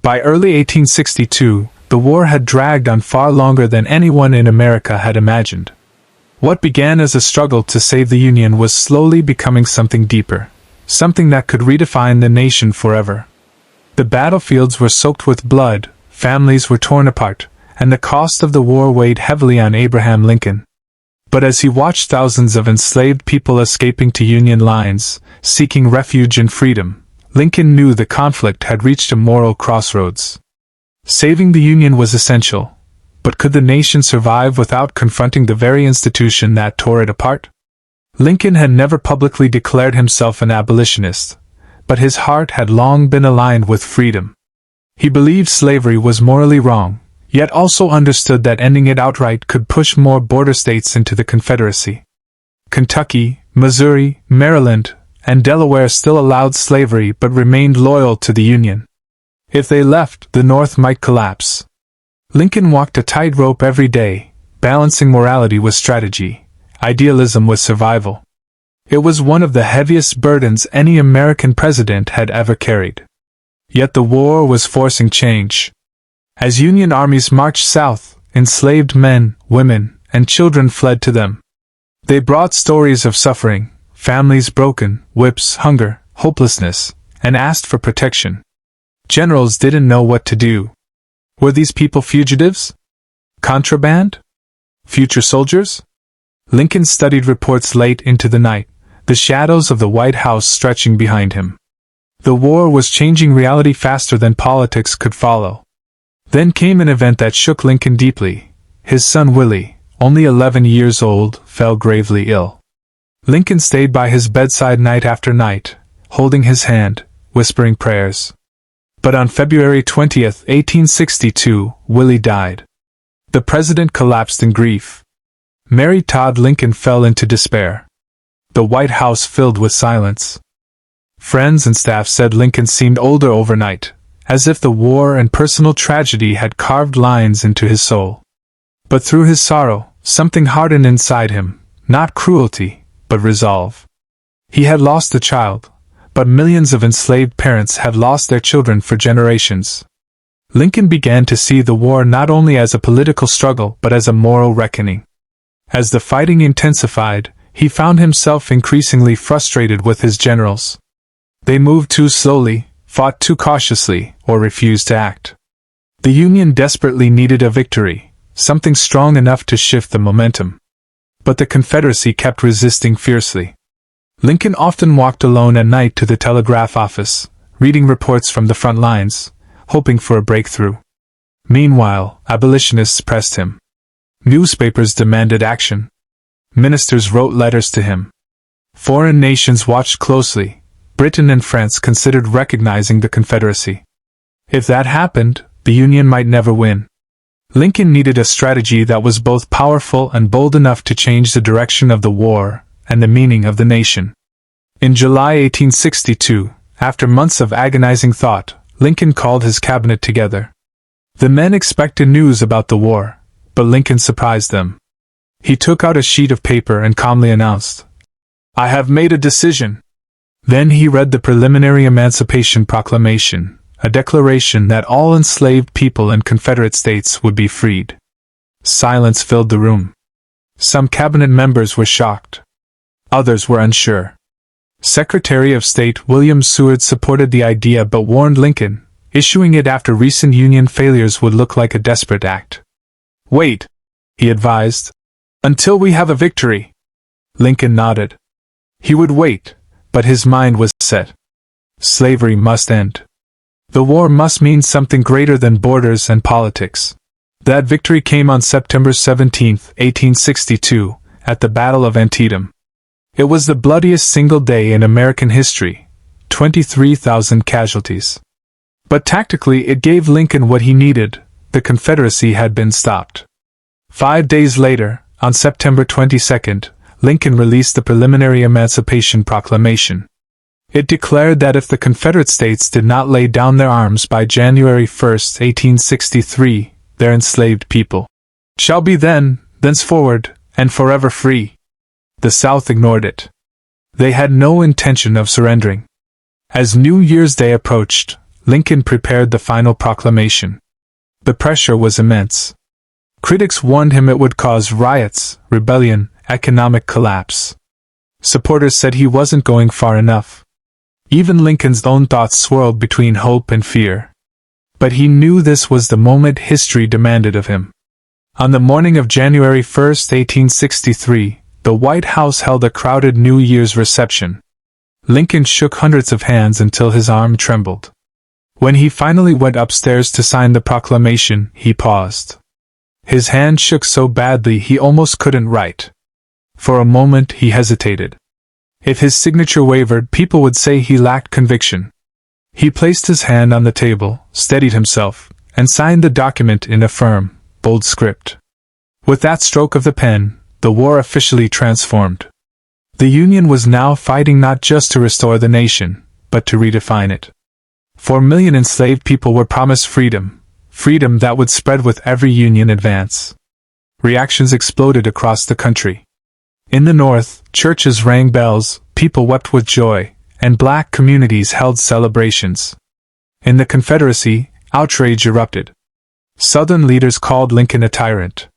By early 1862, the war had dragged on far longer than anyone in America had imagined. What began as a struggle to save the Union was slowly becoming something deeper, something that could redefine the nation forever. The battlefields were soaked with blood, families were torn apart, and the cost of the war weighed heavily on Abraham Lincoln. But as he watched thousands of enslaved people escaping to Union lines, seeking refuge and freedom, Lincoln knew the conflict had reached a moral crossroads. Saving the Union was essential, but could the nation survive without confronting the very institution that tore it apart? Lincoln had never publicly declared himself an abolitionist, but his heart had long been aligned with freedom. He believed slavery was morally wrong, yet also understood that ending it outright could push more border states into the Confederacy. Kentucky, Missouri, Maryland, and Delaware still allowed slavery but remained loyal to the Union. If they left, the North might collapse. Lincoln walked a tightrope every day, balancing morality with strategy, idealism with survival. It was one of the heaviest burdens any American president had ever carried. Yet the war was forcing change. As Union armies marched south, enslaved men, women, and children fled to them. They brought stories of suffering, families broken, whips, hunger, hopelessness, and asked for protection. Generals didn't know what to do. Were these people fugitives? Contraband? Future soldiers? Lincoln studied reports late into the night, the shadows of the White House stretching behind him. The war was changing reality faster than politics could follow. Then came an event that shook Lincoln deeply. His son Willie, only 11 years old, fell gravely ill. Lincoln stayed by his bedside night after night, holding his hand, whispering prayers. But on February 20, 1862, Willie died. The president collapsed in grief. Mary Todd Lincoln fell into despair. The White House filled with silence. Friends and staff said Lincoln seemed older overnight, as if the war and personal tragedy had carved lines into his soul. But through his sorrow, something hardened inside him, not cruelty, but resolve. He had lost a child, but millions of enslaved parents had lost their children for generations. Lincoln began to see the war not only as a political struggle but as a moral reckoning. As the fighting intensified, he found himself increasingly frustrated with his generals. They moved too slowly, fought too cautiously, or refused to act. The Union desperately needed a victory, something strong enough to shift the momentum. But the Confederacy kept resisting fiercely. Lincoln often walked alone at night to the telegraph office, reading reports from the front lines, hoping for a breakthrough. Meanwhile, abolitionists pressed him. Newspapers demanded action. Ministers wrote letters to him. Foreign nations watched closely. Britain and France considered recognizing the Confederacy. If that happened, the Union might never win. Lincoln needed a strategy that was both powerful and bold enough to change the direction of the war and the meaning of the nation. In July 1862, after months of agonizing thought, Lincoln called his cabinet together. The men expected news about the war, but Lincoln surprised them. He took out a sheet of paper and calmly announced, "I have made a decision." Then he read the preliminary Emancipation Proclamation, a declaration that all enslaved people in Confederate states would be freed. Silence filled the room. Some cabinet members were shocked. Others were unsure. Secretary of State William Seward supported the idea but warned Lincoln, issuing it after recent Union failures would look like a desperate act. "Wait," he advised, "until we have a victory." Lincoln nodded. He would wait, but his mind was set. Slavery must end. The war must mean something greater than borders and politics. That victory came on September 17, 1862, at the Battle of Antietam. It was the bloodiest single day in American history, 23,000 casualties. But tactically it gave Lincoln what he needed. The Confederacy had been stopped. 5 days later, on September 22, Lincoln released the preliminary Emancipation Proclamation. It declared that if the Confederate States did not lay down their arms by January 1, 1863, their enslaved people shall be thenceforward, and forever free. The South ignored it. They had no intention of surrendering. As New Year's Day approached, Lincoln prepared the final proclamation. The pressure was immense. Critics warned him it would cause riots, rebellion, economic collapse. Supporters said he wasn't going far enough. Even Lincoln's own thoughts swirled between hope and fear. But he knew this was the moment history demanded of him. On the morning of January 1, 1863, the White House held a crowded New Year's reception. Lincoln shook hundreds of hands until his arm trembled. When he finally went upstairs to sign the proclamation, he paused. His hand shook so badly he almost couldn't write. For a moment he hesitated. If his signature wavered, people would say he lacked conviction. He placed his hand on the table, steadied himself, and signed the document in a firm, bold script. With that stroke of the pen, the war officially transformed. The Union was now fighting not just to restore the nation, but to redefine it. 4 million enslaved people were promised freedom, freedom that would spread with every Union advance. Reactions exploded across the country. In the North, churches rang bells, people wept with joy, and black communities held celebrations. In the Confederacy, outrage erupted. Southern leaders called Lincoln a tyrant.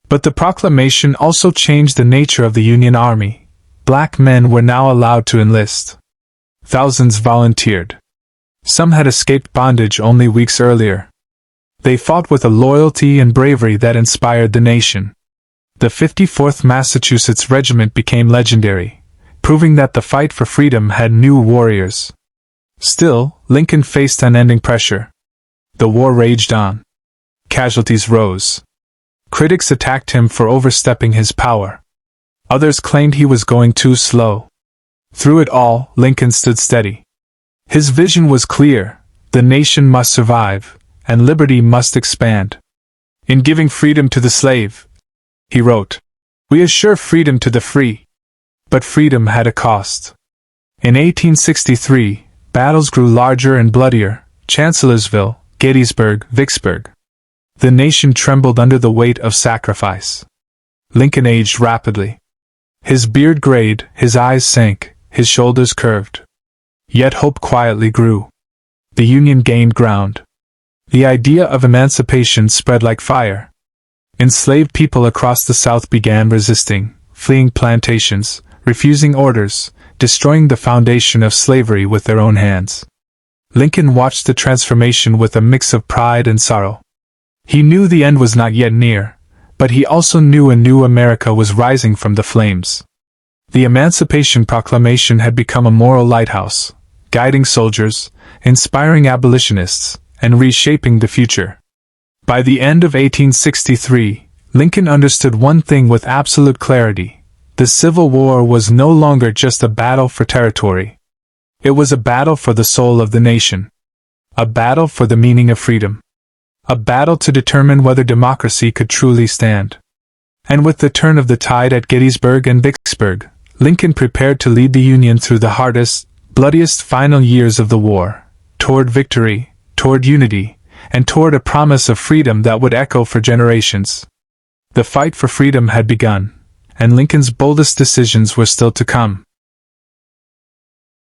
But the proclamation also changed the nature of the Union Army. Black men were now allowed to enlist. Thousands volunteered. Some had escaped bondage only weeks earlier. They fought with a loyalty and bravery that inspired the nation. The 54th Massachusetts Regiment became legendary, proving that the fight for freedom had new warriors. Still, Lincoln faced unending pressure. The war raged on. Casualties rose. Critics attacked him for overstepping his power. Others claimed he was going too slow. Through it all, Lincoln stood steady. His vision was clear: the nation must survive, and liberty must expand. In giving freedom to the slave, he wrote, "We assure freedom to the free." But freedom had a cost. In 1863, battles grew larger and bloodier: Chancellorsville, Gettysburg, Vicksburg. The nation trembled under the weight of sacrifice. Lincoln aged rapidly. His beard grayed, his eyes sank, his shoulders curved. Yet hope quietly grew. The Union gained ground. The idea of emancipation spread like fire. Enslaved people across the South began resisting, fleeing plantations, refusing orders, destroying the foundation of slavery with their own hands. Lincoln watched the transformation with a mix of pride and sorrow. He knew the end was not yet near, but he also knew a new America was rising from the flames. The Emancipation Proclamation had become a moral lighthouse, guiding soldiers, inspiring abolitionists, and reshaping the future. By the end of 1863, Lincoln understood one thing with absolute clarity: the Civil War was no longer just a battle for territory. It was a battle for the soul of the nation. A battle for the meaning of freedom. A battle to determine whether democracy could truly stand. And with the turn of the tide at Gettysburg and Vicksburg, Lincoln prepared to lead the Union through the hardest, bloodiest final years of the war, toward victory, toward unity, and toward a promise of freedom that would echo for generations. The fight for freedom had begun, and Lincoln's boldest decisions were still to come.